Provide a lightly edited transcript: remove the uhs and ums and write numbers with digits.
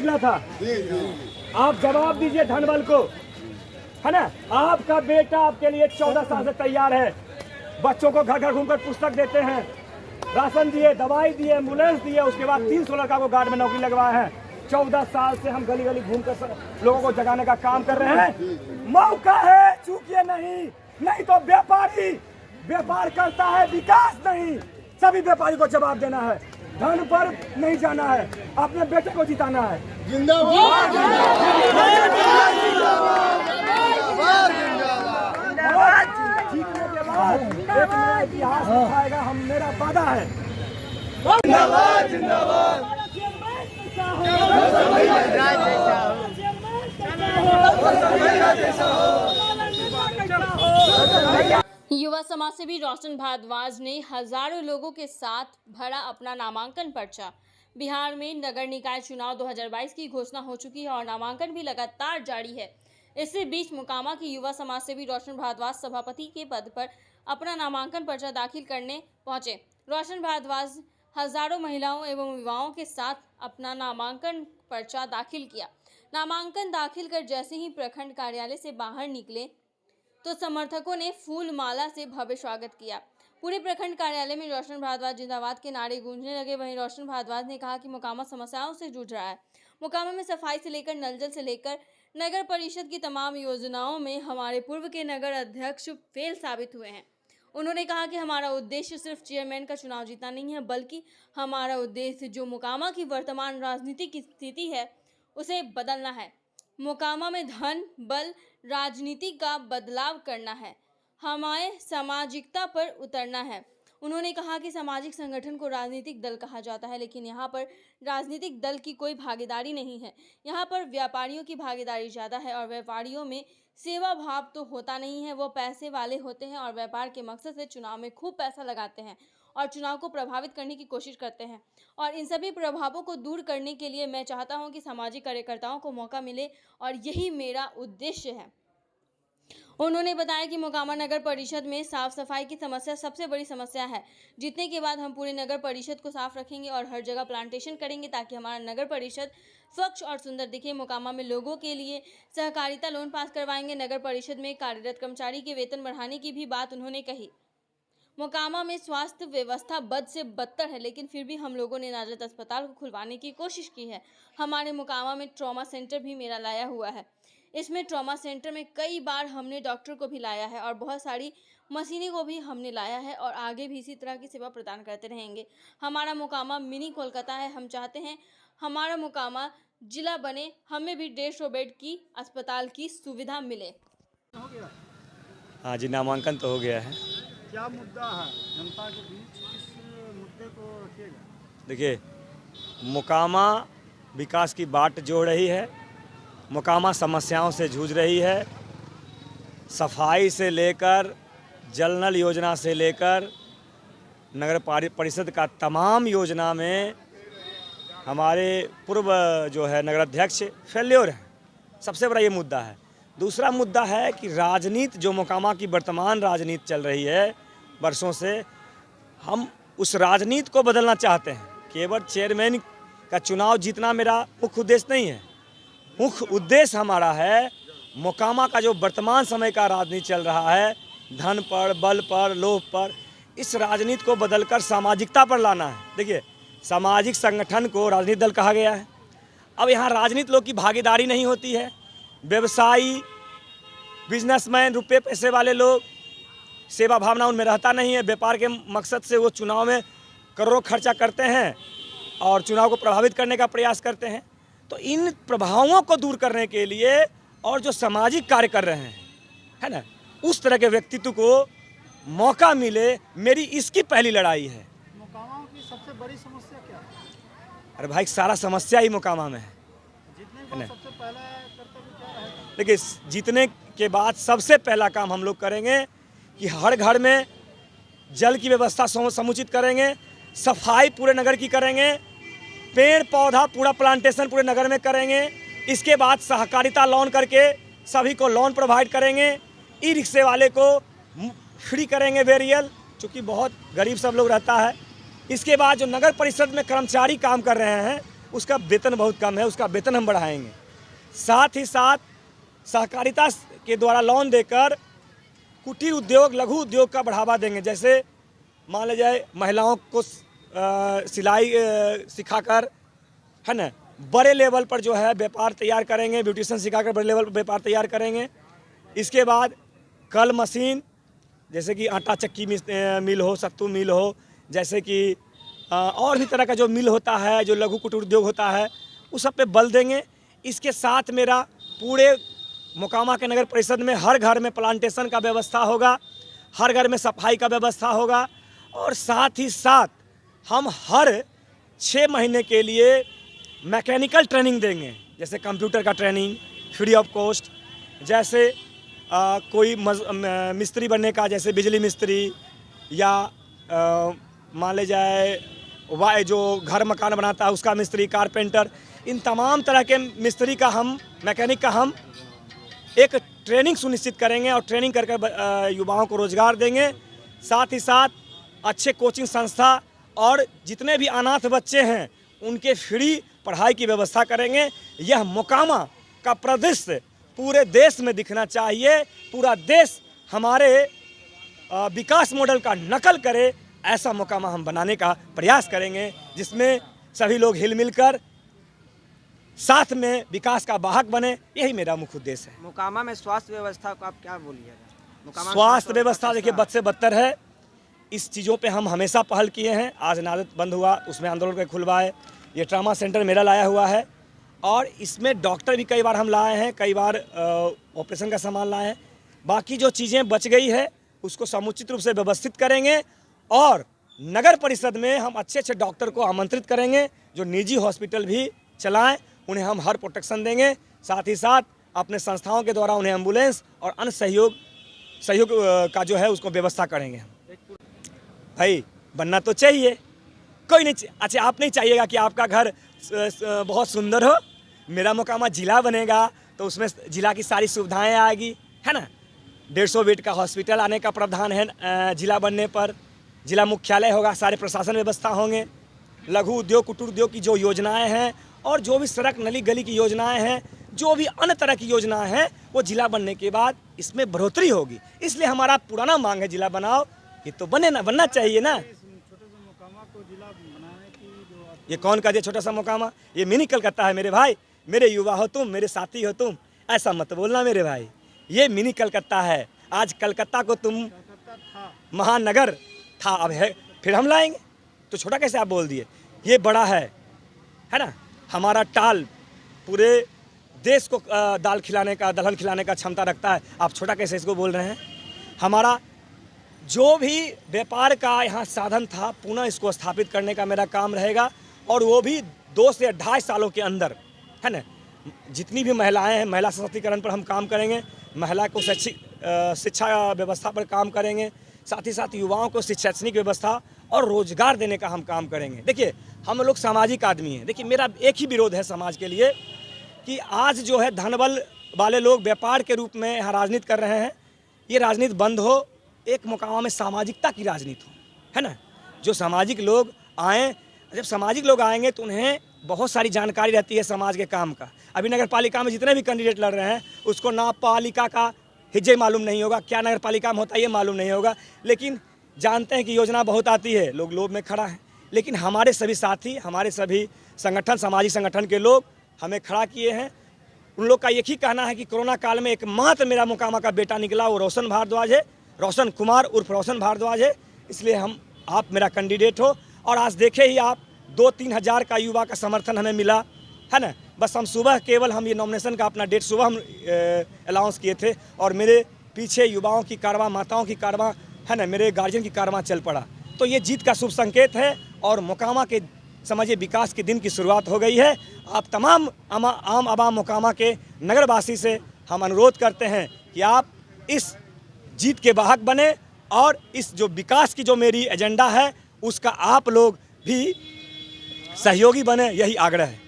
निकला था। आप जवाब दीजिए धनबल को, है ना। आपका बेटा आपके लिए 14 साल से तैयार है, बच्चों को घर घर घूमकर पुस्तक देते हैं, राशन दिए, दवाई दिए, एम्बुलेंस दिए, उसके बाद 300 लड़का को गार्ड में नौकरी लगवाए हैं। 14 साल से हम गली गली घूमकर लोगों को जगाने का काम कर रहे हैं। मौका है, चूकिए नहीं तो व्यापारी व्यापार करता है, विकास नहीं। सभी व्यापारी को जवाब देना है, धन पर नहीं जाना है, अपने बेटे को जिताना है। जिंदाबाद जिंदाबाद। जीतने के बाद एक नया इतिहास लिखाएगा, हम मेरा वादा है। जिंदाबाद जिंदाबाद। युवा समाजसेवी रोशन भारद्वाज ने हजारों लोगों के साथ भरा अपना नामांकन पर्चा। बिहार में नगर निकाय चुनाव 2022 की घोषणा हो चुकी है और नामांकन भी लगातार जारी है। इसी बीच मोकामा की युवा समाजसेवी रोशन भारद्वाज सभापति के पद पर अपना नामांकन पर्चा दाखिल करने पहुंचे। रोशन भारद्वाज हजारों महिलाओं एवं युवाओं के साथ अपना नामांकन पर्चा दाखिल किया। नामांकन दाखिल कर जैसे ही प्रखंड कार्यालय से बाहर निकले तो समर्थकों ने फूल माला से भव्य स्वागत किया। पूरे प्रखंड कार्यालय में रोशन भारद्वाज जिंदाबाद के नारे गूंजने लगे। वहीं रोशन भारद्वाज ने कहा कि मोकामा समस्याओं से जूझ रहा है। मोकामा में सफाई से लेकर नल जल से लेकर नगर परिषद की तमाम योजनाओं में हमारे पूर्व के नगर अध्यक्ष फेल साबित हुए हैं। उन्होंने कहा कि हमारा उद्देश्य सिर्फ चेयरमैन का चुनाव जीतना नहीं है, बल्कि हमारा उद्देश्य जो मोकामा की वर्तमान राजनीतिक स्थिति है उसे बदलना है। मोकामा में धन बल राजनीति का बदलाव करना है, हमें सामाजिकता पर उतरना है। उन्होंने कहा कि सामाजिक संगठन को राजनीतिक दल कहा जाता है, लेकिन यहाँ पर राजनीतिक दल की कोई भागीदारी नहीं है। यहाँ पर व्यापारियों की भागीदारी ज़्यादा है और व्यापारियों में सेवा भाव तो होता नहीं है। वो पैसे वाले होते हैं और व्यापार के मकसद से चुनाव में खूब पैसा लगाते हैं और चुनाव को प्रभावित करने की कोशिश करते हैं। और इन सभी प्रभावों को दूर करने के लिए मैं चाहता हूं कि सामाजिक कार्यकर्ताओं को मौका मिले और यही मेरा उद्देश्य है। उन्होंने बताया कि मोकामा नगर परिषद में साफ सफाई की समस्या सबसे बड़ी समस्या है। जीतने के बाद हम पूरे नगर परिषद को साफ रखेंगे और हर जगह प्लांटेशन करेंगे ताकि हमारा नगर परिषद स्वच्छ और सुंदर दिखे। मोकामा में लोगों के लिए सहकारिता लोन पास करवाएंगे। नगर परिषद में कार्यरत कर्मचारी के वेतन बढ़ाने की भी बात उन्होंने कही। मोकामा में स्वास्थ्य व्यवस्था बद से बदतर है, लेकिन फिर भी हम लोगों ने नाजरत अस्पताल को खुलवाने की कोशिश की है। हमारे मोकामा में ट्रॉमा सेंटर भी मेरा लाया हुआ है। इसमें ट्रॉमा सेंटर में कई बार हमने डॉक्टर को भी लाया है और बहुत सारी मशीनें को भी हमने लाया है और आगे भी इसी तरह की सेवा प्रदान करते रहेंगे। हमारा मोकामा मिनी कोलकाता है। हम चाहते हैं हमारा मोकामा जिला बने, हमें भी 150 बेड की अस्पताल की सुविधा मिले। हाँ जी, नामांकन तो हो गया है। क्या मुद्दा है जनता के बीच, किस मुद्दे को रखिएगा? देखिए, मोकामा विकास की बाट जोड़ रही है, मोकामा समस्याओं से जूझ रही है। सफाई से लेकर जल नल योजना से लेकर नगर परिषद का तमाम योजना में हमारे पूर्व जो है नगर अध्यक्ष फेल्योर है। सबसे बड़ा ये मुद्दा है। दूसरा मुद्दा है कि राजनीति जो मोकामा की वर्तमान राजनीति चल रही है वर्षों से, हम उस राजनीति को बदलना चाहते हैं। केवल चेयरमैन का चुनाव जीतना मेरा मुख्य उद्देश्य नहीं है। मुख्य उद्देश्य हमारा है मोकामा का जो वर्तमान समय का राजनीति चल रहा है, धन पर, बल पर, लोभ पर, इस राजनीति को बदलकर सामाजिकता पर लाना है। देखिए, सामाजिक संगठन को राजनीतिक दल कहा गया है। अब यहाँ राजनीति लोग की भागीदारी नहीं होती है। व्यवसायी, बिजनेसमैन, रुपये पैसे वाले लोग, सेवा भावना उनमें रहता नहीं है। व्यापार के मकसद से वो चुनाव में करोड़ों खर्चा करते हैं और चुनाव को प्रभावित करने का प्रयास करते हैं। तो इन प्रभावों को दूर करने के लिए और जो सामाजिक कार्य कर रहे हैं, है ना, उस तरह के व्यक्तित्व को मौका मिले, मेरी इसकी पहली लड़ाई है। मोकामा की सबसे बड़ी समस्या क्या है? अरे भाई, सारा समस्या ही मोकामा में है। जीतने के बाद सबसे पहला कर्तव्य क्या रहेगा? देखिए, जीतने के बाद सबसे पहला काम हम लोग करेंगे कि हर घर में जल की व्यवस्था समुचित करेंगे, सफाई पूरे नगर की करेंगे, पेड़ पौधा पूरा प्लांटेशन पूरे नगर में करेंगे। इसके बाद सहकारिता लोन करके सभी को लोन प्रोवाइड करेंगे। ई रिक्शे वाले को फ्री करेंगे वेरियल, चूँकि बहुत गरीब सब लोग रहता है। इसके बाद जो नगर परिषद में कर्मचारी काम कर रहे हैं उसका वेतन बहुत कम है, उसका वेतन हम बढ़ाएंगे। साथ ही साथ सहकारिता के द्वारा लोन देकर कुटीर उद्योग, लघु उद्योग का बढ़ावा देंगे। जैसे मान लिया जाए महिलाओं को सिलाई सिखाकर, है ना, बड़े लेवल पर जो है व्यापार तैयार करेंगे, ब्यूटिशियन सिखाकर बड़े लेवल पर व्यापार तैयार करेंगे। इसके बाद कल मशीन, जैसे कि आटा चक्की मिल हो, सत्तू मिल हो, जैसे कि और भी तरह का जो मिल होता है, जो लघु कुटीर उद्योग होता है, उस सब पे बल देंगे। इसके साथ मेरा पूरे मोकामा के नगर परिषद में हर घर में प्लांटेशन का व्यवस्था होगा, हर घर में सफाई का व्यवस्था होगा, और साथ ही साथ हम हर 6 महीने के लिए मैकेनिकल ट्रेनिंग देंगे। जैसे कंप्यूटर का ट्रेनिंग फ्री ऑफ कॉस्ट, जैसे कोई मिस्त्री बनने का, जैसे बिजली मिस्त्री या मान ले जाए जो घर मकान बनाता है उसका मिस्त्री, कारपेंटर, इन तमाम तरह के मिस्त्री का हम, मैकेनिक का हम एक ट्रेनिंग सुनिश्चित करेंगे और ट्रेनिंग करके युवाओं को रोजगार देंगे। साथ ही साथ अच्छे कोचिंग संस्था और जितने भी अनाथ बच्चे हैं उनके फ्री पढ़ाई की व्यवस्था करेंगे। यह मोकामा का परिदृश्य पूरे देश में दिखना चाहिए, पूरा देश हमारे विकास मॉडल का नकल करे, ऐसा मोकामा हम बनाने का प्रयास करेंगे, जिसमें सभी लोग हिल मिलकर साथ में विकास का वाहक बने। यही मेरा मुख्य उद्देश्य है। मोकामा में स्वास्थ्य व्यवस्था को आप क्या बोलिएगा? स्वास्थ्य व्यवस्था देखिए बद से बदतर है। इस चीज़ों पे हम हमेशा पहल किए हैं। आज नादत बंद हुआ, उसमें आंदोलन के खुलवाए, ये ट्रामा सेंटर मेरा लाया हुआ है, और इसमें डॉक्टर भी कई बार हम लाए हैं, कई बार ऑपरेशन का सामान लाए हैं। बाकी जो चीज़ें बच गई है उसको समुचित रूप से व्यवस्थित करेंगे, और नगर परिषद में हम अच्छे अच्छे डॉक्टर को आमंत्रित करेंगे जो निजी हॉस्पिटल भी चलाएं, उन्हें हम हर प्रोटेक्शन देंगे। साथ ही साथ अपने संस्थाओं के द्वारा उन्हें एम्बुलेंस और अन्य सहयोग का जो है उसको व्यवस्था करेंगे। भाई बनना तो चाहिए, कोई नहीं। अच्छा, आप नहीं चाहिएगा कि आपका घर बहुत सुंदर हो। मेरा मोकामा जिला बनेगा तो उसमें जिला की सारी सुविधाएं आएगी, है ना। 150 बेड का हॉस्पिटल आने का प्रावधान है जिला बनने पर। जिला मुख्यालय होगा, सारे प्रशासन व्यवस्था होंगे। लघु उद्योग, कुटीर उद्योग की जो योजनाएं हैं और जो भी सड़क नली गली की योजनाएं हैं, जो भी अन्य तरह की योजनाएं हैं, वो जिला बनने के बाद इसमें बढ़ोतरी होगी। इसलिए हमारा पुराना मांग है, जिला बनाओ। ये तो बनना चाहिए ना। छोटे से मोकामा को जिला बनाने की जो ये कौन कहे छोटा सा मोकामा? ये मिनी कलकत्ता है मेरे भाई। मेरे युवा हो तुम, मेरे साथी हो तुम, ऐसा मत बोलना मेरे भाई। ये मिनी कलकत्ता है। आज कलकत्ता को तुम महानगर था, अब है, फिर हम लाएंगे, तो छोटा कैसे आप बोल दिए? ये बड़ा है ना। हमारा टाल पूरे देश को दाल खिलाने का, दलहन खिलाने का क्षमता रखता है। आप छोटा कैसे इसको बोल रहे हैं? हमारा जो भी व्यापार का यहाँ साधन था, पुनः इसको स्थापित करने का मेरा काम रहेगा, और वो भी 2 से 2.5 सालों के अंदर, है ना। जितनी भी महिलाएं हैं, महिला सशक्तिकरण पर हम काम करेंगे, महिला को शिक्षा व्यवस्था पर काम करेंगे, साथ ही साथ युवाओं को शैक्षणिक व्यवस्था और रोजगार देने का हम काम करेंगे। देखिए, हम लोग सामाजिक आदमी हैं। देखिए, मेरा एक ही विरोध है समाज के लिए कि आज जो है धनबल वाले लोग व्यापार के रूप में यहाँ राजनीति कर रहे हैं। ये राजनीति बंद हो, एक मोकामा में सामाजिकता की राजनीति हो, है ना। जो सामाजिक लोग आएँ, जब सामाजिक लोग आएंगे तो उन्हें बहुत सारी जानकारी रहती है समाज के काम का। अभी नगर पालिका में जितने भी कैंडिडेट लड़ रहे हैं, उसको ना पालिका का हिज्जे मालूम नहीं होगा, क्या नगर पालिका में होता है ये मालूम नहीं होगा, लेकिन जानते हैं कि योजना बहुत आती है, लोग लोभ में खड़ा है। लेकिन हमारे सभी साथी, हमारे सभी संगठन, सामाजिक संगठन के लोग हमें खड़ा किए हैं। उन लोग का एक ही कहना है कि कोरोना काल में एकमात्र मेरा मोकामा का बेटा निकला, वो रोशन भारद्वाज है, रोशन कुमार उर्फ रोशन भारद्वाज है। इसलिए आप मेरा कैंडिडेट हो। और आज देखे ही आप 2-3 हज़ार का युवा का समर्थन हमें मिला, है ना। बस हम सुबह केवल हम ये नॉमिनेशन का अपना डेट सुबह हम अनाउंस किए थे, और मेरे पीछे युवाओं की कारवां, माताओं की कारवां, है ना, मेरे गार्जियन की कारवां चल पड़ा। तो ये जीत का शुभ संकेत है, और मोकामा के समझिए विकास के दिन की शुरुआत हो गई है। आप तमाम आम आवाम मोकामा के नगरवासी से हम अनुरोध करते हैं कि आप इस जीत के वाहक बने, और इस जो विकास की जो मेरी एजेंडा है उसका आप लोग भी सहयोगी बने, यही आग्रह है।